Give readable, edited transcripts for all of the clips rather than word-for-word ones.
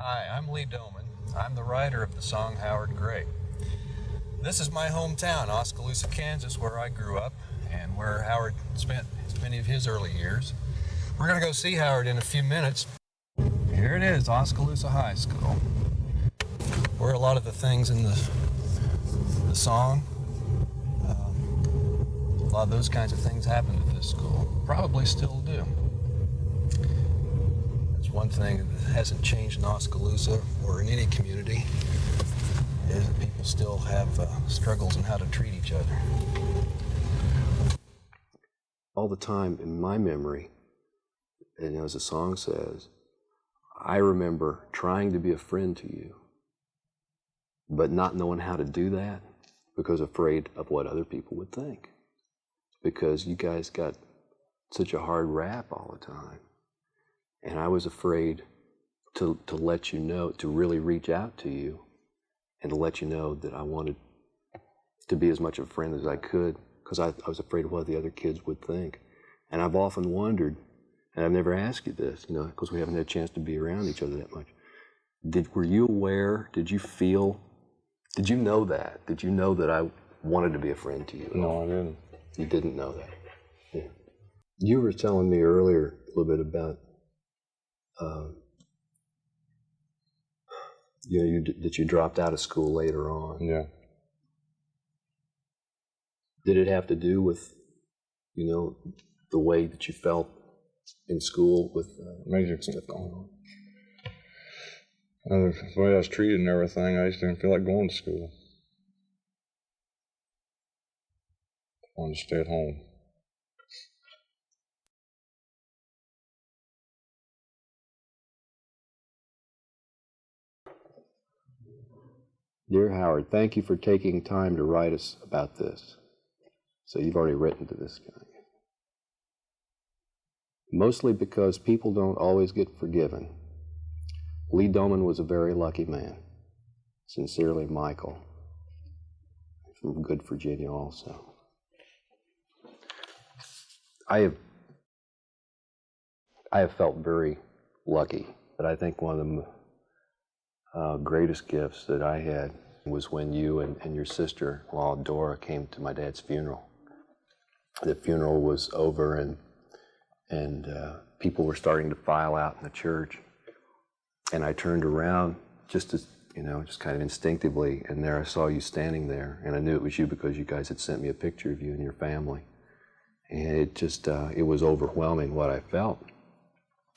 Hi, I'm Lee Domann. I'm the writer of the song Howard Gray. This is my hometown, Oskaloosa, Kansas, where I grew up and where Howard spent many of his early years. We're going to go see Howard in a few minutes. Here it is, Oskaloosa High School, where a lot of the things in the song, a lot of those kinds of things happened at this school. Probably still do. That's one thing that hasn't changed in Oskaloosa or in any community, is that people still have struggles in how to treat each other. All the time in my memory, and as the song says, I remember trying to be a friend to you, but not knowing how to do that because afraid of what other people would think. Because you guys got such a hard rap all the time. And I was afraid to let you know, to really reach out to you and to let you know that I wanted to be as much of a friend as I could, because I was afraid of what the other kids would think. And I've often wondered, and I've never asked you this, because we haven't had a chance to be around each other that much. Were you aware, did you know that? Did you know that I wanted to be a friend to you? No, I didn't. You didn't know that. Yeah. You were telling me earlier a little bit about that you dropped out of school later on. Yeah. Did it have to do with, the way that you felt in school with Major stuff going on? The way I was treated and everything, I just didn't feel like going to school. I wanted to stay at home. Dear Howard, thank you for taking time to write us about this. So you've already written to this guy. Mostly because people don't always get forgiven. Lee Domann was a very lucky man. Sincerely, Michael. From good Virginia also. I have felt very lucky, but I think one of the greatest gifts that I had was when you and your sister-in-law, Dora, came to my dad's funeral. The funeral was over and people were starting to file out in the church. And I turned around just kind of instinctively, and there I saw you standing there, and I knew it was you because you guys had sent me a picture of you and your family. And it was overwhelming what I felt.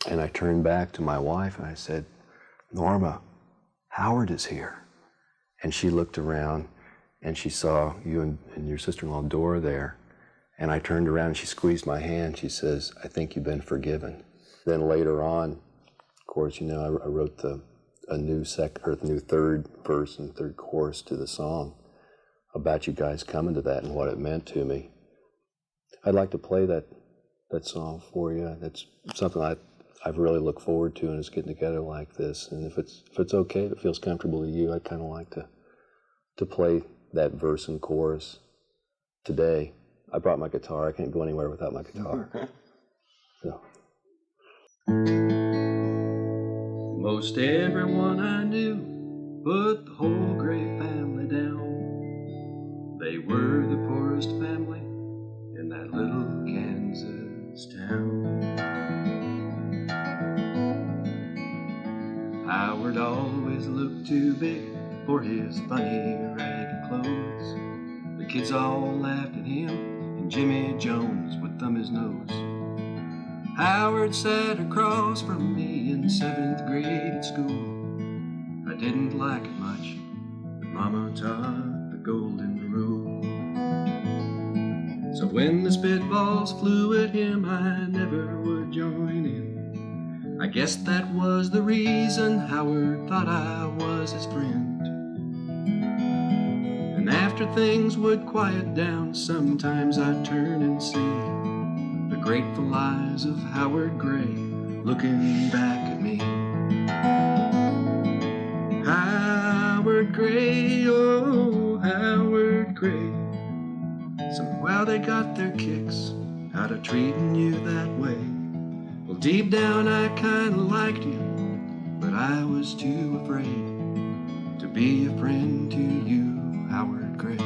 And I turned back to my wife and I said, Norma, Howard is here. And she looked around and she saw you and your sister-in-law Dora there. And I turned around and she squeezed my hand. She says, I think you've been forgiven. Then later on, of course, I wrote the new third verse and third chorus to the song about you guys coming to that and what it meant to me. I'd like to play that song for you. That's something I've really looked forward to, and it's getting together like this. And if it's okay, if it feels comfortable to you, I'd kind of like to play that verse and chorus today. I brought my guitar. I can't go anywhere without my guitar. So. Most everyone I knew put the whole Gray family down. They were the poorest family in that little Kansas town. Howard always looked too big for his funny ragged clothes. The kids all laughed at him, and Jimmy Jones would thumb his nose. Howard sat across from me in 7th grade at school. I didn't like it much, but Mama taught the golden rule. So when the spitballs flew at him, I never would join in. I guess that was the reason Howard thought I was his friend. And after things would quiet down, sometimes I'd turn and see the grateful eyes of Howard Gray looking back at me. Howard Gray, oh Howard Gray. Somehow they got their kicks out of treating you that way. Well, deep down I kinda liked you, but but I was too afraid to be a friend to you, Howard Gray.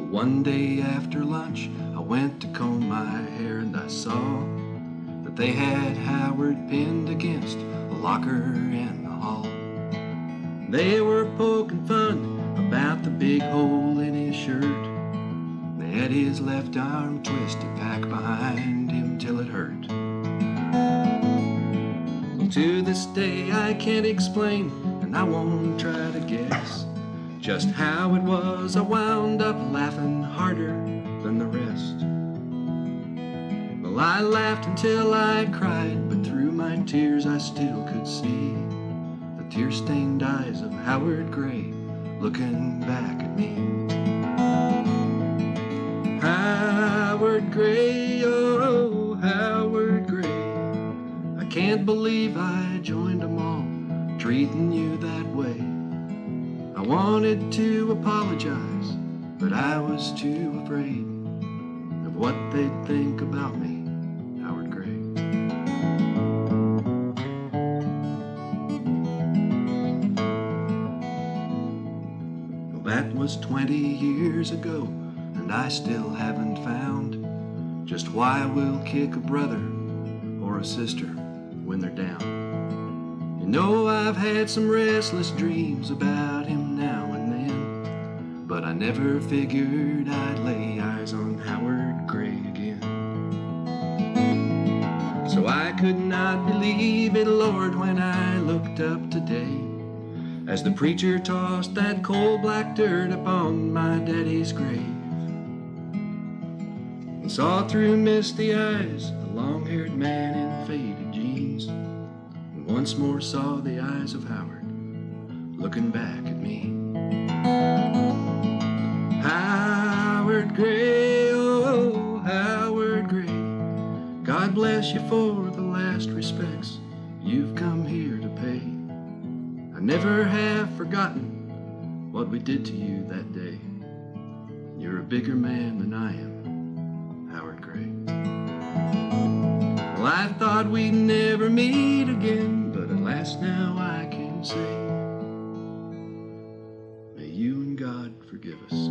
One day after lunch, I went to comb my hair and I saw that they had Howard pinned against a locker in the hall. They were poking fun about the big hole in his shirt. They had his left arm twisted back behind him till it hurt. Well, to this day I can't explain, and I won't try to guess just how it was I wound up laughing harder than the rest. Well, I laughed until I cried, but through my tears I still could see the tear-stained eyes of Howard Gray looking back at me. Howard Gray, oh, Howard Gray, I can't believe I joined them all, treating you that way. I wanted to apologize, but I was too afraid of what they'd think about me, Howard Gray. Well, that was 20 years ago, and I still haven't found just why we'll kick a brother or a sister when they're down. You know, I've had some restless dreams about him now and then, but I never figured I'd lay eyes on Howard Gray again. So I could not believe it, Lord, when I looked up today as the preacher tossed that coal black dirt upon my daddy's grave, and saw through misty eyes a long-haired man in faded jeans, and once more saw the eyes of Howard looking back at me. Howard Gray, oh, Howard Gray, God bless you for the last respects you've come here to pay. I never have forgotten what we did to you that day. You're a bigger man than I am, Howard Gray. Well, I thought we'd never meet again, but at last now I can say, may you and God forgive us.